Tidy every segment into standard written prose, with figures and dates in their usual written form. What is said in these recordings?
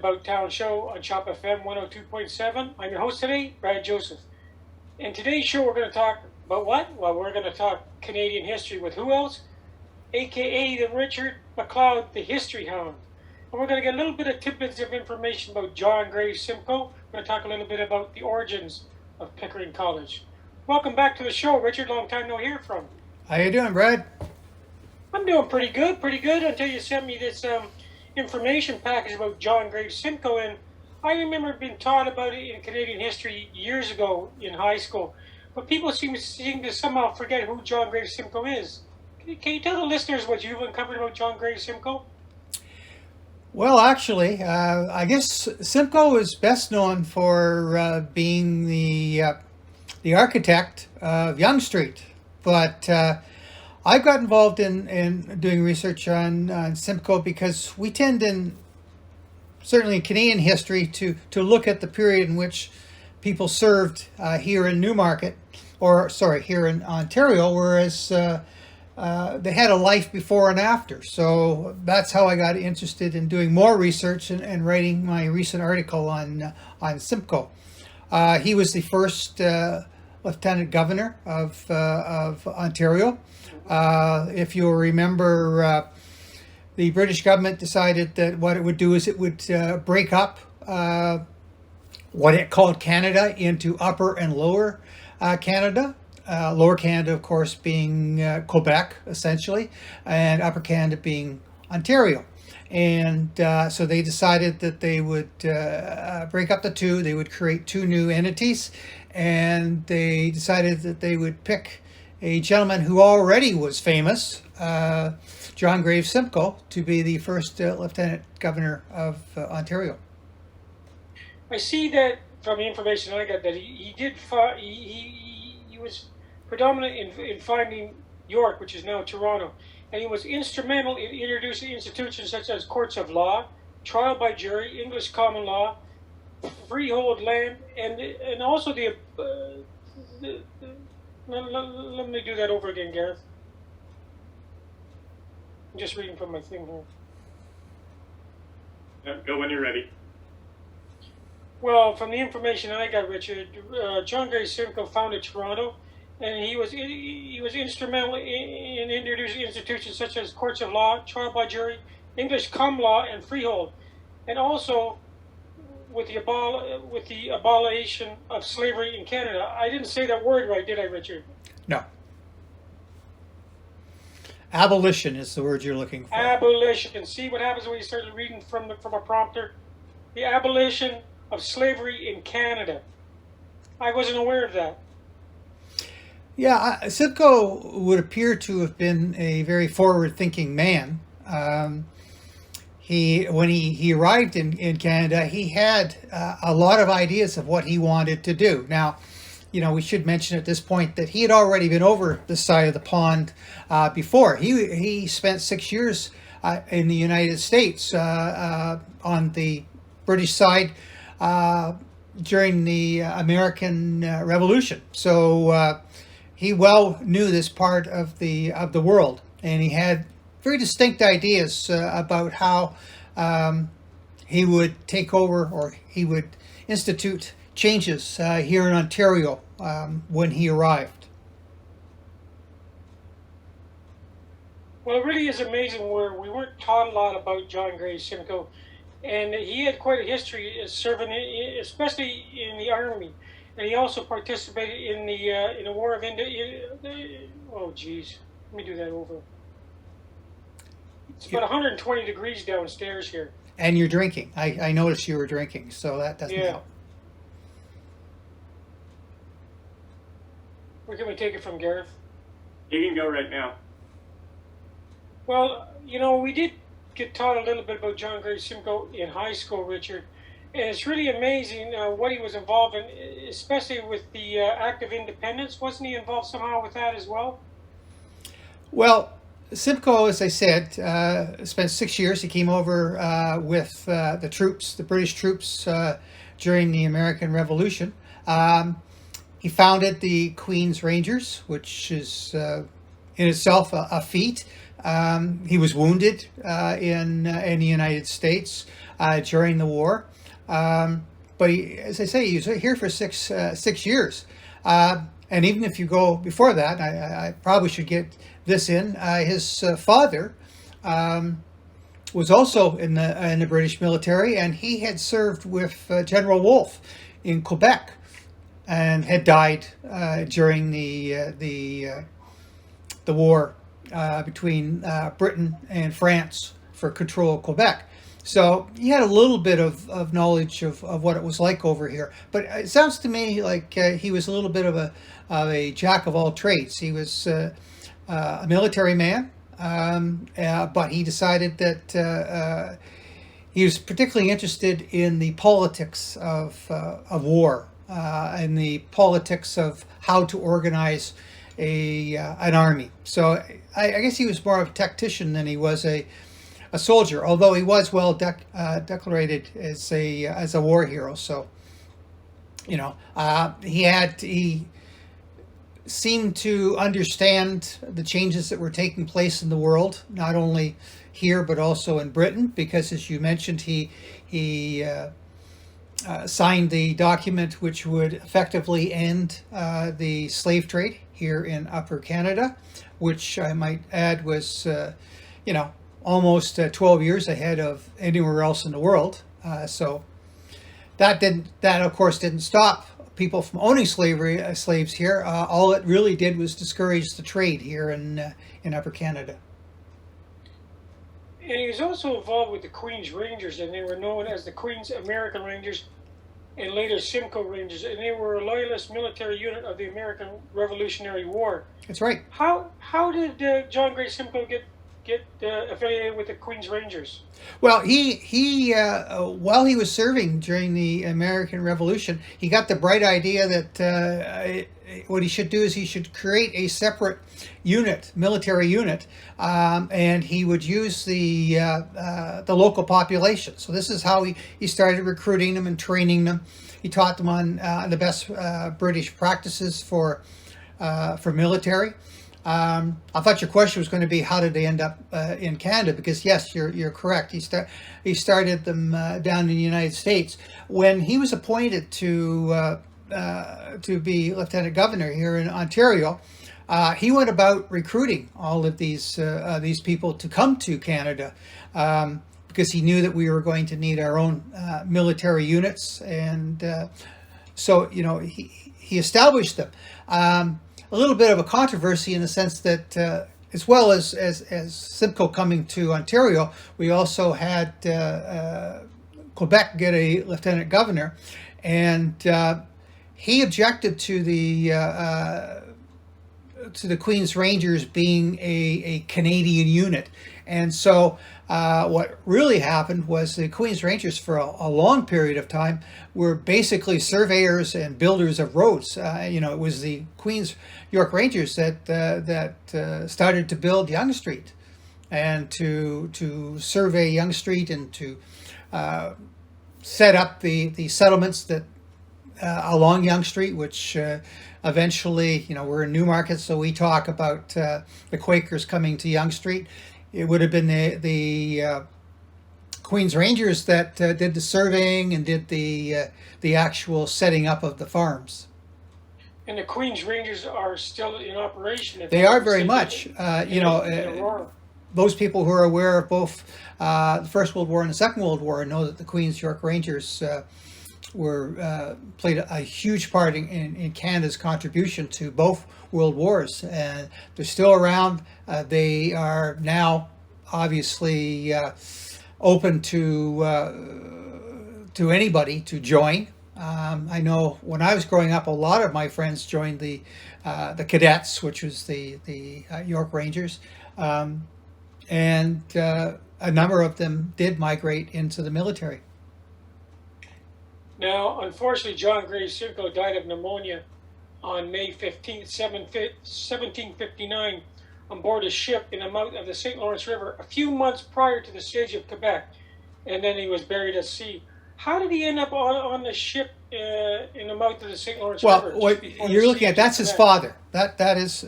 About Town show on Chop FM 102.7. I'm your host today, Brad Joseph. In today's show, we're going to talk about what? Well, we're going to talk Canadian history with who else? AKA the Richard McLeod, the History Hound. And we're going to get a little bit of tidbits of information about John Graves Simcoe. We're going to talk a little bit about the origins of Pickering College. Welcome back to the show, Richard. Long time no hear from. How you doing, Brad? I'm doing pretty good, until you sent me this information package about John Graves Simcoe, and I remember being taught about it in Canadian history years ago in high school, but people seem to somehow forget who John Graves Simcoe is. Can you tell the listeners what you've uncovered about John Graves Simcoe? Well, actually, I guess Simcoe is best known for being the architect of Yonge Street, but I've got involved in doing research on Simcoe because we tend certainly in Canadian history, to look at the period in which people served here in Newmarket, here in Ontario, whereas they had a life before and after. So that's how I got interested in doing more research and writing my recent article on Simcoe. He was the first Lieutenant Governor of Ontario. If you'll remember, the British government decided that what it would do is it would break up what it called Canada into Upper and Lower Canada. Lower Canada, of course, being Quebec, essentially, and Upper Canada being Ontario. And so they decided that they would break up the two. They would create two new entities, and they decided that they would pick a gentleman who already was famous, John Graves Simcoe, to be the first Lieutenant Governor of Ontario. I see that from the information I got that he was predominant in finding York, which is now Toronto, and he was instrumental in introducing institutions such as courts of law, trial by jury, English common law, freehold land, and also let me do that over again, Gareth. I'm just reading from my thing here. Go when you're ready. Well, from the information I got, Richard, John Graves Simcoe founded Toronto, and he was instrumental in introducing institutions such as courts of law, trial by jury, English common law, and freehold, and also with the abolition of slavery in Canada. I didn't say that word right, did I, Richard? No. Abolition is the word you're looking for. Abolition. See what happens when you start reading from a prompter? The abolition of slavery in Canada. I wasn't aware of that. Yeah, Simcoe would appear to have been a very forward-thinking man. When he arrived in Canada, he had a lot of ideas of what he wanted to do. Now, we should mention at this point that he had already been over the side of the pond before. He spent 6 years in the United States on the British side during the American Revolution. So he well knew this part of the world, and he had very distinct ideas about how he would take over, or he would institute changes here in Ontario when he arrived. Well, it really is amazing where we weren't taught a lot about John Graves Simcoe, and he had quite a history serving, especially in the army, and he also participated in the War of oh, geez, let me do that over. It's about 120 degrees downstairs here. And you're drinking. I noticed you were drinking, so that doesn't help. Where can we take it from, Gareth? You can go right now. Well, we did get taught a little bit about John Graves Simcoe in high school, Richard, and it's really amazing what he was involved in, especially with the Act of Independence. Wasn't he involved somehow with that as well? Well, Simcoe, as I said, spent 6 years. He came over with the troops, the British troops, during the American Revolution. He founded the Queen's Rangers, which is in itself a feat. He was wounded in the United States during the war. But as I say, he was here for 6 years. And even if you go before that, I probably should get this in. His father was also in the British military, and he had served with General Wolfe in Quebec, and had died during the war between Britain and France for control of Quebec. So he had a little bit of knowledge of what it was like over here. But it sounds to me like he was a little bit of a jack of all trades. He was a military man, but he decided that he was particularly interested in the politics of war, and the politics of how to organize an army. So I guess he was more of a tactician than he was a soldier, although he was well decorated as a war hero. So, he seemed to understand the changes that were taking place in the world, not only here but also in Britain, because, as you mentioned, he signed the document which would effectively end the slave trade here in Upper Canada, which I might add was, almost 12 years ahead of anywhere else in the world. So that of course didn't stop people from owning slaves here. All it really did was discourage the trade here in Upper Canada. And he was also involved with the Queen's Rangers, and they were known as the Queen's American Rangers and later Simcoe Rangers, and they were a loyalist military unit of the American Revolutionary War. That's right. How did John Graves Simcoe get affiliated with the Queen's Rangers? Well, he while he was serving during the American Revolution, he got the bright idea that what he should do is he should create a separate unit, military unit, and he would use the local population. So this is how he started recruiting them and training them. He taught them on the best British practices for military. I thought your question was going to be how did they end up in Canada? Because yes, you're correct. He started them down in the United States. When he was appointed to be lieutenant governor here in Ontario, he went about recruiting all of these people to come to Canada, because he knew that we were going to need our own military units, and so he established them. A little bit of a controversy in the sense that, as well as Simcoe coming to Ontario, we also had Quebec get a lieutenant governor, and he objected to the Queen's Rangers being a Canadian unit. And so what really happened was the Queen's Rangers for a long period of time were basically surveyors and builders of roads. It was the Queen's York Rangers that started to build Yonge Street and to survey Yonge Street and to set up the settlements that along Yonge Street, which eventually, we're in Newmarket, so we talk about the Quakers coming to Yonge Street. It would have been the Queen's Rangers that did the surveying and did the actual setting up of the farms. And the Queen's Rangers are still in operation. They are very much. Those people who are aware of both the First World War and the Second World War know that the Queen's York Rangers played a huge part in Canada's contribution to both World Wars, and they're still around. They are now obviously open to anybody to join. I know when I was growing up, a lot of my friends joined the cadets, which was the York Rangers, and a number of them did migrate into the military. Now, unfortunately, John Graves Simcoe died of pneumonia on May 15th, 1759, on board a ship in the mouth of the St. Lawrence River a few months prior to the siege of Quebec, and then he was buried at sea. How did he end up on the ship in the mouth of the St. Lawrence River? Well, what you're looking at, that's his father. That is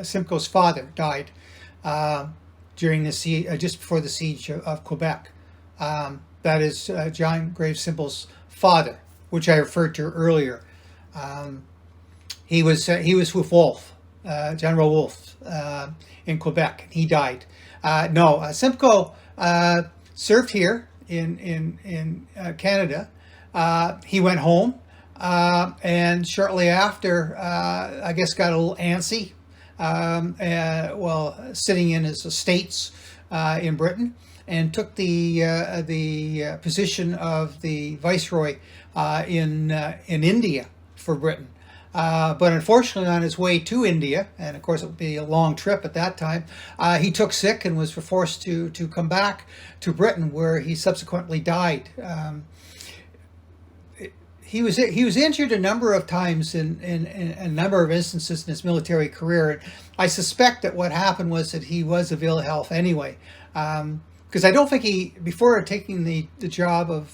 Simcoe's father died during the siege, just before the siege of Quebec. That is John Graves Simple's father, which I referred to earlier. He was with Wolfe, General Wolfe, in Quebec. He died. Simcoe served here in Canada. He went home, and shortly after, I guess got a little antsy while sitting in his estates in Britain, and took the position of the viceroy in India for Britain. But unfortunately, on his way to India, and of course it would be a long trip at that time, he took sick and was forced to come back to Britain, where he subsequently died. He was injured a number of times in a number of instances in his military career. I suspect that what happened was that he was of ill health anyway, because I don't think before taking the job of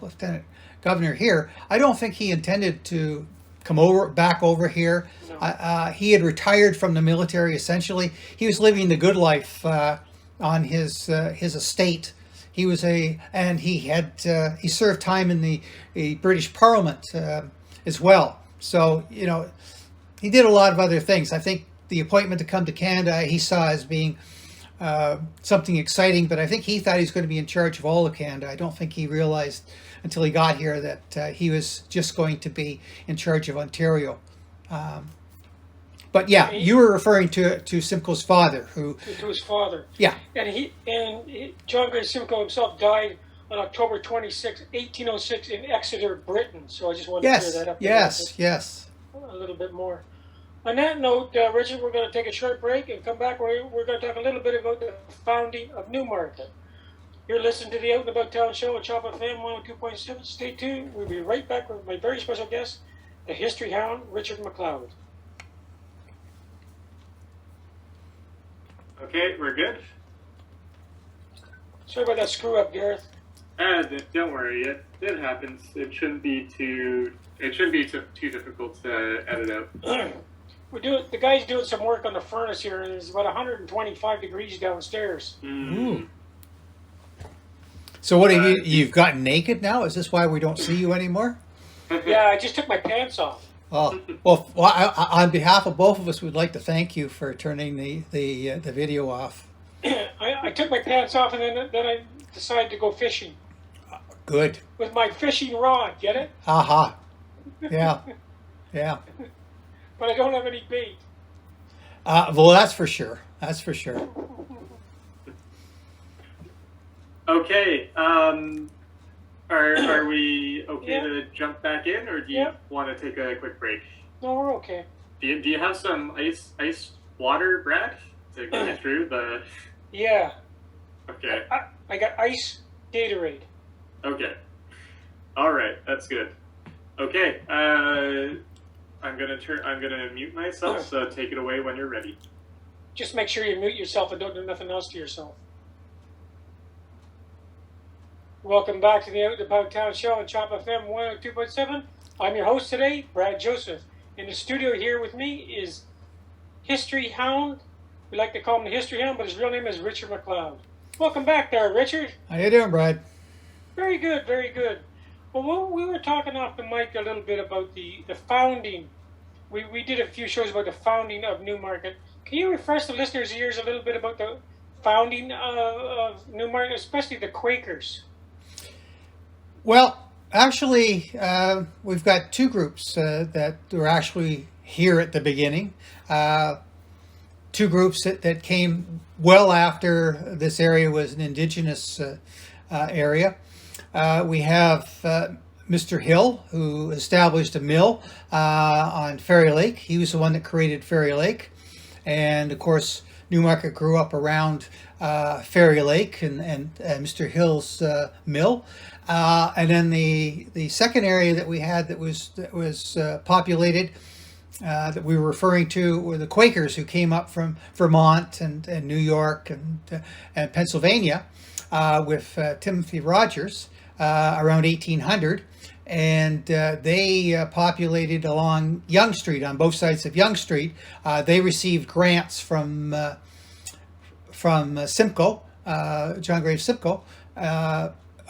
lieutenant governor here, I don't think he intended to come back over here. No. He had retired from the military essentially. He was living the good life on his estate. He served time in the British Parliament as well. So he did a lot of other things. I think the appointment to come to Canada he saw as being something exciting, but I think he thought he was going to be in charge of all of Canada. I don't think he realized until he got here that he was just going to be in charge of Ontario. But yeah, you were referring to Simcoe's father, to his father. Yeah. And John Graves Simcoe himself died on October 26, 1806 in Exeter, Britain. So I just wanted to clear that up. Yes. A little bit more. On that note, Richard, we're going to take a short break and come back. We're going to talk a little bit about the founding of Newmarket. You're listening to the Out and About Town Show on Chop FM 102.7. Stay tuned. We'll be right back with my very special guest, the History Hound, Richard McLeod. Okay, we're good. Sorry about that screw up, Gareth. Don't worry, it happens. It shouldn't be too difficult to edit out. The guy's doing some work on the furnace here, and it's about 125 degrees downstairs. Ooh. So what have you've gotten naked now? Is this why we don't see you anymore? Yeah, I just took my pants off. Oh, well, on behalf of both of us, we'd like to thank you for turning the video off. I took my pants off, and then I decided to go fishing. Good. With my fishing rod, get it? Aha. Yeah. But I don't have any bait. Well, that's for sure. Okay. Are we okay to jump back in, or do you want to take a quick break? No, we're okay. Do you have some ice water, Brad, to get you through the? Yeah. Okay. I got ice Gatorade. Okay. All right, that's good. Okay. I'm gonna mute myself. So take it away when you're ready. Just make sure you mute yourself and don't do nothing else to yourself. Welcome back to the Out and About Town Show on Chop FM 102.7. I'm your host today, Brad Joseph. In the studio here with me is History Hound. We like to call him the History Hound, but his real name is Richard McLeod. Welcome back there, Richard. How you doing, Brad? Very good, very good. Well, we were talking off the mic a little bit about the founding. We did a few shows about the founding of Newmarket. Can you refresh the listeners' ears a little bit about the founding of Newmarket, especially the Quakers? Well, actually, we've got two groups that were actually here at the beginning. Two groups that came well after this area was an indigenous area. We have Mr. Hill, who established a mill on Ferry Lake. He was the one that created Ferry Lake. And, of course, Newmarket grew up around Ferry Lake and Mr. Hill's mill. And then the second area that we had that was populated, that we were referring to, were the Quakers, who came up from Vermont and New York and Pennsylvania with Timothy Rogers around 1800. And they populated along Yonge Street, on both sides of Yonge Street. They received grants from from Simcoe, John Graves Simcoe,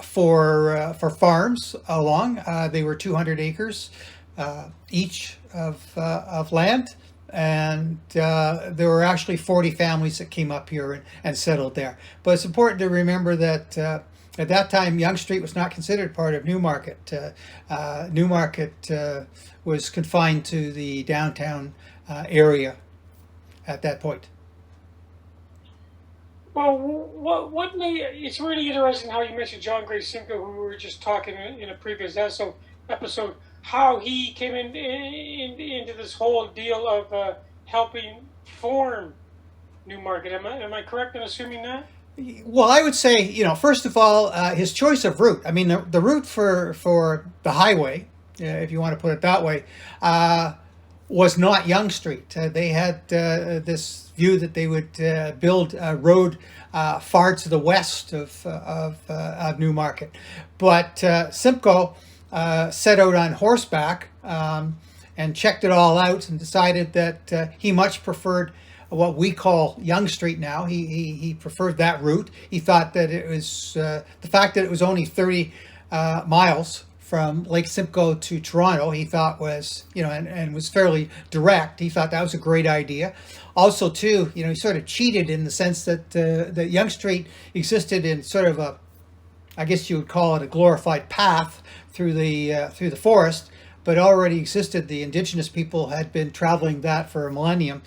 for farms along. They were 200 acres each of land, and there were actually 40 families that came up here and settled there. But it's important to remember that at that time, Yonge Street was not considered part of Newmarket. Newmarket was confined to the downtown area at that point. Well, it's really interesting how you mentioned John Graves Simcoe, who we were just talking in a previous episode, how he came into this whole deal of helping form Newmarket. Am I correct in assuming that? Well, I would say, first of all, his choice of route. I mean, the route for the highway, if you want to put it that way, was not Yonge Street. They had this view that they would build a road far to the west of Newmarket. But Simcoe set out on horseback and checked it all out and decided that he much preferred what we call Yonge Street now. He preferred that route. He thought that it was the fact that it was only 30 miles from Lake Simcoe to Toronto, he thought was, and was fairly direct. He thought that was a great idea. Also, too, he sort of cheated in the sense that that Yonge Street existed in sort of I guess you would call it a glorified path through the forest, but already existed. The indigenous people had been traveling that for a millennium.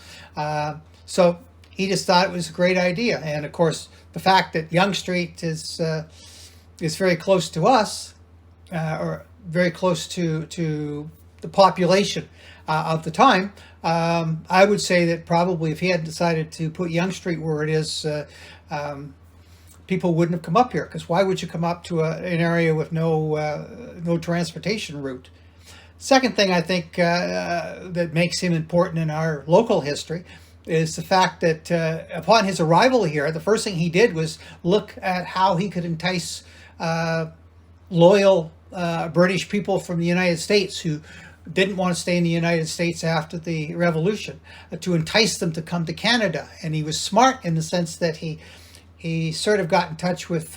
So he just thought it was a great idea. And of course, the fact that Yonge Street is very close to us, or very close to the population of the time, I would say that probably if he had decided to put Yonge Street where it is, people wouldn't have come up here. Because why would you come up to an area with no transportation route? Second thing I think that makes him important in our local history is the fact that upon his arrival here, the first thing he did was look at how he could entice loyal British people from the United States who didn't want to stay in the United States after the Revolution, to entice them to come to Canada. And he was smart in the sense that he sort of got in touch with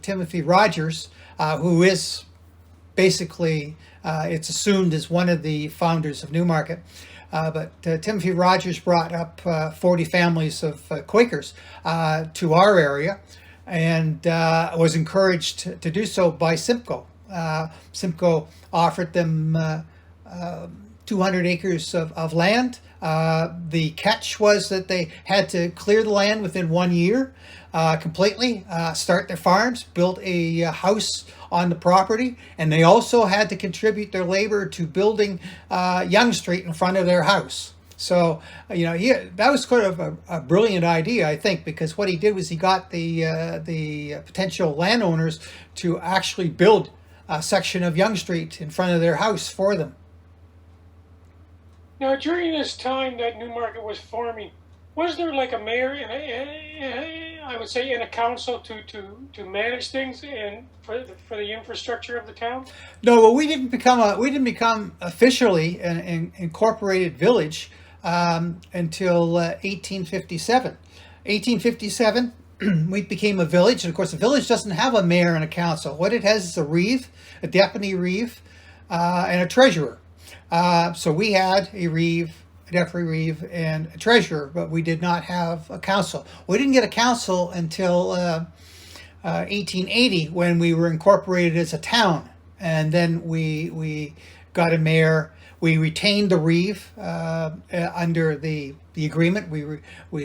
Timothy Rogers, who is basically, it's assumed, as one of the founders of Newmarket. But Timothy Rogers brought up 40 families of Quakers to our area, and was encouraged to do so by Simcoe. Simcoe offered them 200 acres of land. The catch was that they had to clear the land within 1 year completely, start their farms, build a house on the property, and they also had to contribute their labor to building Yonge Street in front of their house. So, that was sort of a brilliant idea, I think, because what he did was he got the potential landowners to actually build a section of Yonge Street in front of their house for them. Now, during this time that Newmarket was forming, was there like a mayor and I would say in a council to manage things and for the infrastructure of the town? No, well, we didn't become officially an incorporated village until 1857. 1857, we became a village, and of course, the village doesn't have a mayor and a council. What it has is a reeve, a deputy reeve, and a treasurer. So we had a reeve, a deputy reeve, and a treasurer, but we did not have a council. We didn't get a council until 1880, when we were incorporated as a town, and then we got a mayor. We retained the reeve under the agreement.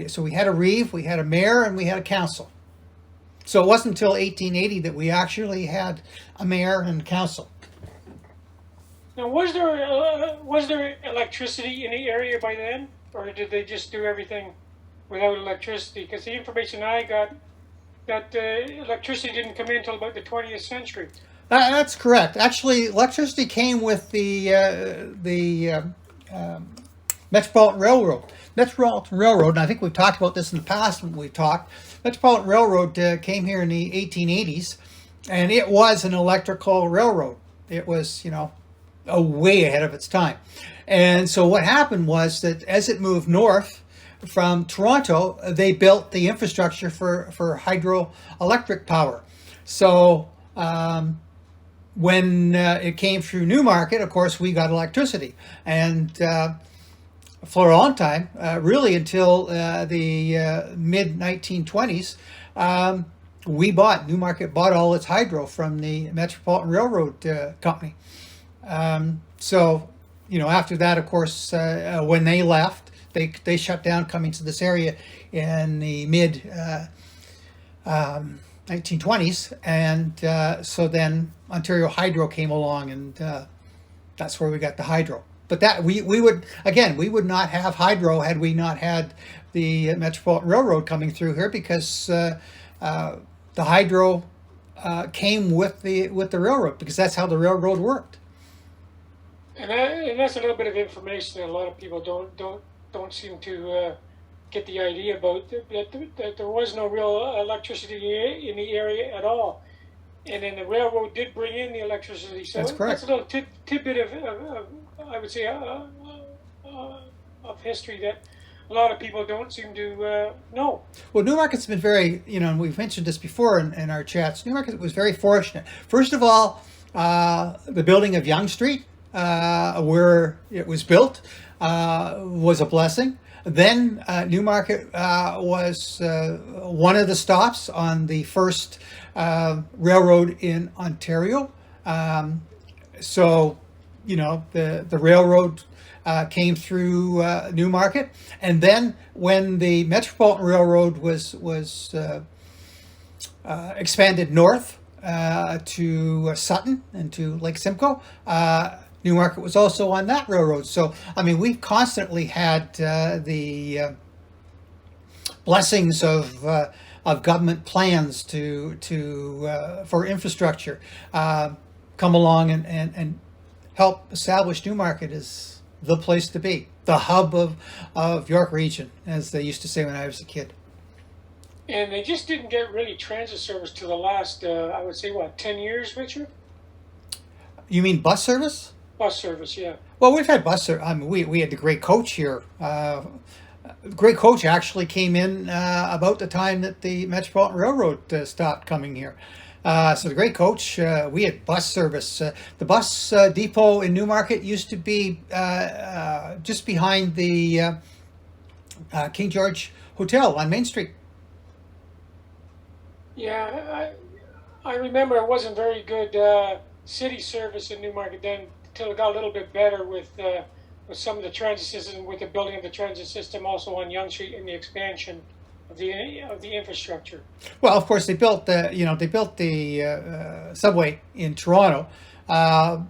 So we had a reeve, we had a mayor, and we had a council. So it wasn't until 1880 that we actually had a mayor and a council. Now, was there electricity in the area by then, or did they just do everything without electricity? Because the information I got, that electricity didn't come in until about the 20th century. That's correct. Actually, electricity came with the Metropolitan Railroad. Metropolitan Railroad, and I think we've talked about this in the past when we've talked. Metropolitan Railroad came here in the 1880s, and it was an electrical railroad. It was, way ahead of its time. And so what happened was that as it moved north, from Toronto, they built the infrastructure for hydroelectric power. So when it came through Newmarket, of course, we got electricity. And for a long time, really until the mid-1920s, Newmarket bought all its hydro from the Metropolitan Railroad Company. So, after that, of course, when they left, they shut down coming to this area in the mid 1920s, and so then Ontario Hydro came along, and that's where we got the hydro. But that we would not have hydro had we not had the Metropolitan Railroad coming through here, because the hydro came with the railroad, because that's how the railroad worked. And that's a little bit of information that a lot of people don't seem to get the idea about, that there was no real electricity in the area at all. And then the railroad did bring in the electricity. So that's correct. That's a little tidbit of I would say, of history that a lot of people don't seem to know. Well, Newmarket's been very, and we've mentioned this before in our chats, Newmarket was very fortunate. First of all, the building of Yonge Street, where it was built, was a blessing. Then Newmarket was one of the stops on the first railroad in Ontario. So, the railroad came through Newmarket, and then when the Metropolitan Railroad was expanded north to Sutton and to Lake Simcoe, Newmarket was also on that railroad. So, we've constantly had the blessings of government plans for infrastructure come along and help establish Newmarket as the place to be, the hub of York Region, as they used to say when I was a kid. And they just didn't get really transit service to the last, I would say, 10 years, Richard? You mean bus service? Bus service, yeah. Well, we've had bus service. We had the Great Coach here. The Great Coach actually came in about the time that the Metropolitan Railroad stopped coming here. So the Great Coach, we had bus service. The bus depot in Newmarket used to be just behind the King George Hotel on Main Street. Yeah, I remember it wasn't very good city service in Newmarket then, until it got a little bit better with some of the transit system, with the building of the transit system also on Yonge Street and the expansion of the infrastructure. Well, of course, they built the subway in Toronto, and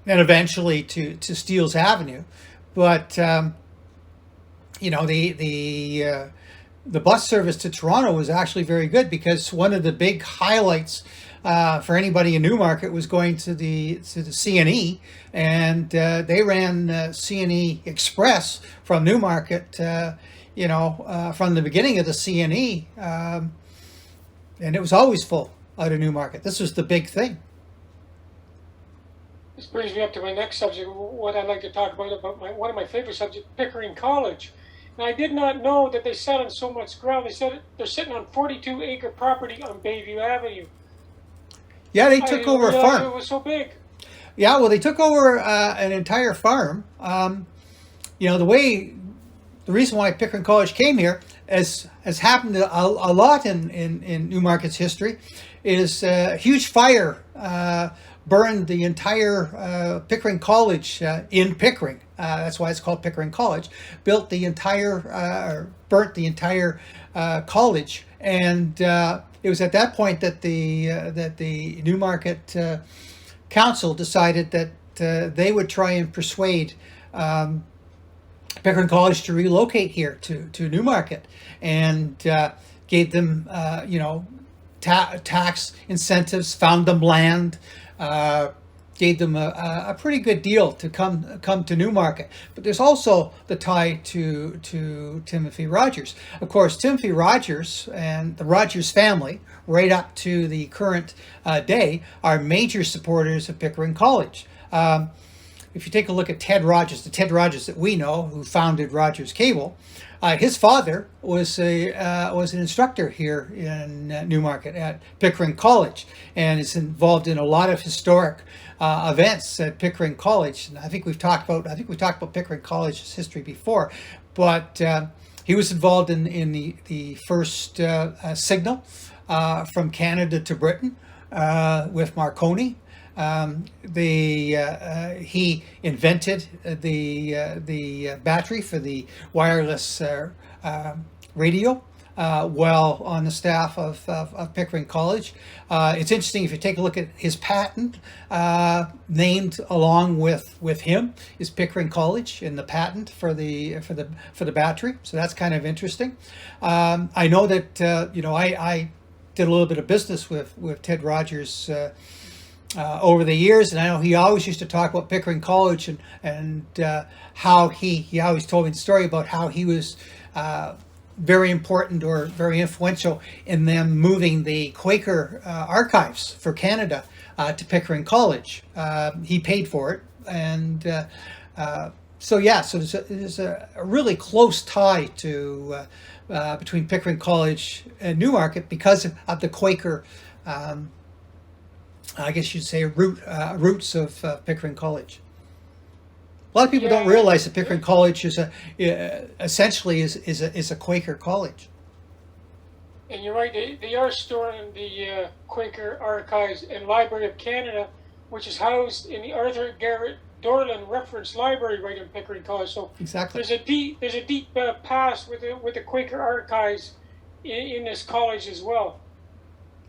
eventually to Steeles Avenue, but the bus service to Toronto was actually very good, because one of the big highlights for anybody in Newmarket was going to the CNE, and they ran CNE Express from Newmarket, from the beginning of the CNE, and it was always full out of Newmarket. This was the big thing. This brings me up to my next subject, what I'd like to talk about one of my favorite subjects, Pickering College. And I did not know that they sat on so much ground. They said they're sitting on 42-acre property on Bayview Avenue. Yeah, they took over a farm. It was so big. Yeah, well, they took over an entire farm. The reason why Pickering College came here, as has happened a lot in Newmarket's history, is a huge fire burned the entire Pickering College in Pickering. That's why it's called Pickering College. Burnt the entire college, and it was at that point that the Newmarket Council decided that they would try and persuade Pickering College to relocate here to Newmarket, and gave them tax incentives, found them land, gave them a pretty good deal to come to Newmarket. But there's also the tie to Timothy Rogers. Of course, Timothy Rogers and the Rogers family, right up to the current day, are major supporters of Pickering College. if you take a look at Ted Rogers, the Ted Rogers that we know, who founded Rogers Cable, his father was an instructor here in Newmarket at Pickering College, and is involved in a lot of historic events at Pickering College. And I think we talked about Pickering College's history before, but he was involved in the first signal from Canada to Britain with Marconi. He invented the battery for the wireless radio while on the staff of Pickering College. It's interesting if you take a look at his patent, named along with him is Pickering College in the patent for the battery. So that's kind of interesting. I know that I did a little bit of business with Ted Rogers over the years, and I know he always used to talk about Pickering College and how he always told me the story about how he was very important or very influential in them moving the Quaker archives for Canada to Pickering College. He paid for it, and so there's a really close tie to between Pickering College and Newmarket because of the Quaker, I guess you'd say, roots of Pickering College. A lot of people don't realize that Pickering College is essentially a Quaker college. And you're right, they are stored in the Quaker Archives and Library of Canada, which is housed in the Arthur Garrett Dorland Reference Library right in Pickering College. So exactly, there's a deep past with the Quaker Archives in this college as well.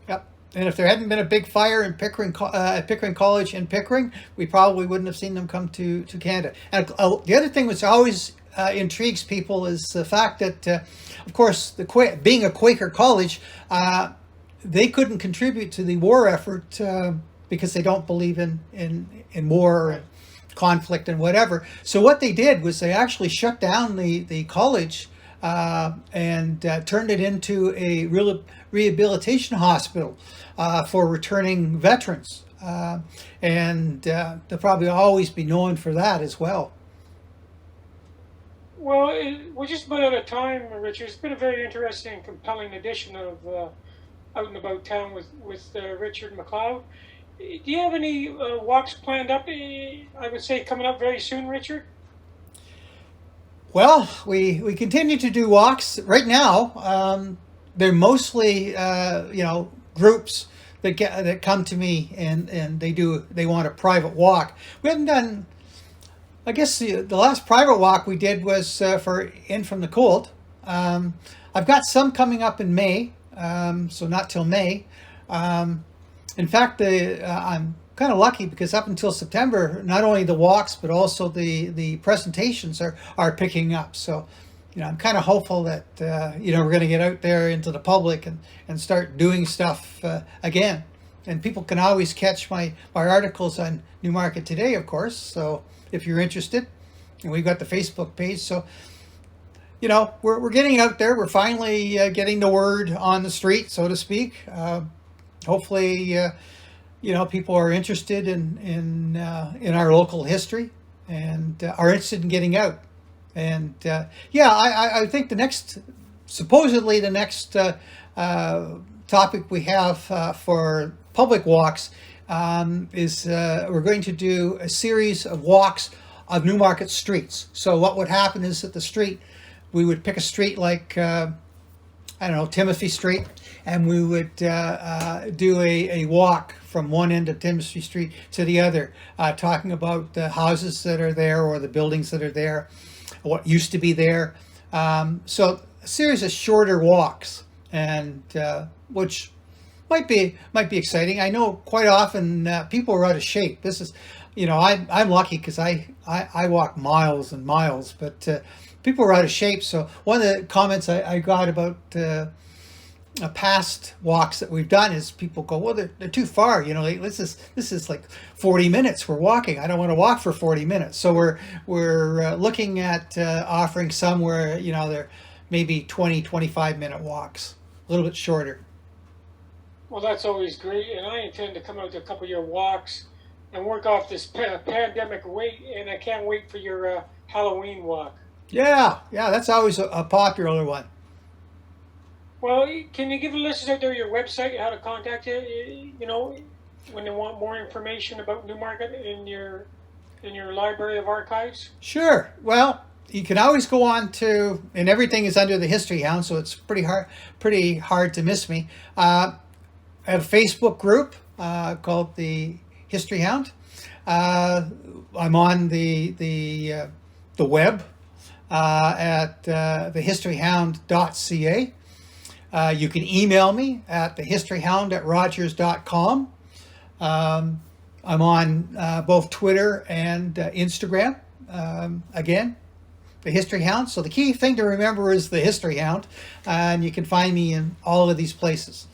Yep. And if there hadn't been a big fire in Pickering College in Pickering, we probably wouldn't have seen them come to Canada. And the other thing which always intrigues people is the fact that, of course, being a Quaker college, they couldn't contribute to the war effort because they don't believe in war and conflict and whatever. So what they did was they actually shut down the college and turned it into a rehabilitation hospital for returning veterans. And they'll probably always be known for that as well. Well, we're just about out of time, Richard. It's been a very interesting and compelling edition of Out and About Town with Richard McLeod. Do you have any walks planned up, I would say, coming up very soon, Richard? Well, we continue to do walks. Right now, they're mostly, groups that come to me and they want a private walk. We haven't done, I guess the last private walk we did was for In From the Cold. I've got some coming up in May, so not till May. In fact, I'm kind of lucky because up until September, not only the walks but also the presentations are picking up. So, I'm kind of hopeful that we're going to get out there into the public and start doing stuff again. And people can always catch my articles on Newmarket Today, of course. So if you're interested, and we've got the Facebook page. So we're getting out there. We're finally getting the word on the street, so to speak. Hopefully, people are interested in our local history and are interested in getting out. And I think supposedly the next topic we have for public walks is we're going to do a series of walks of Newmarket streets. So what would happen is that we would pick a street like, Timothy Street, and we would do a walk from one end of Timothy Street to the other, talking about the houses that are there or the buildings that are there, what used to be there. So a series of shorter walks, and which might be exciting. I know quite often people are out of shape. This is, I'm lucky because I walk miles and miles, but people are out of shape. So one of the comments I got about past walks that we've done is people go, well, they're too far. This is like 40 minutes we're walking. I don't want to walk for 40 minutes. So we're looking at offering somewhere, they're maybe 20-25 minute walks, a little bit shorter. Well, that's always great, and I intend to come out to a couple of your walks and work off this pandemic weight. And I can't wait for your Halloween walk. Yeah, that's always a popular one. Well, can you give the listeners out there your website, how to contact you? You know, when they want more information about Newmarket in your library of archives. Sure. Well, you can always go on to, and everything is under the History Hound, so it's pretty hard to miss me. I have a Facebook group called the History Hound. I'm on the web at thehistoryhound.ca. You can email me at thehistoryhound@rogers.com. I'm on both Twitter and Instagram. Again, the History Hound. So the key thing to remember is the History Hound, and you can find me in all of these places.